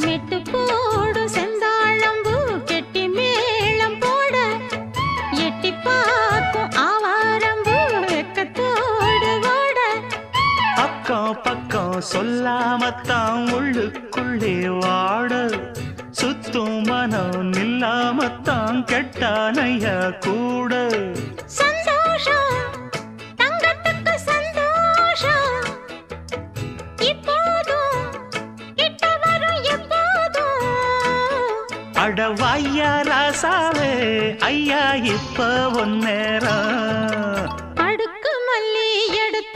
மெட்டு போடு செந்தாழம்பூ கெட்டி மேளம் போட எட்டி பார்க்கும் ஆவாரம்பூ வெக்கத்தோடு ஓட அக்கம் பக்கம் சொல்லாமத்தான் உள்ளுக்குள்ளே வாட சுத்தும் மனம் நில்லாமத்தான் கெட்டானையா கூட சந்தோஷம் தங்கத்துக்கு சந்தோஷம் இப்போதும் கிட்ட வரும் எப்போதும் அடவாய்யா ராசாவே ஐயா இப்ப ஒன்னேரம் அடுக்கு மல்லி எடுத்து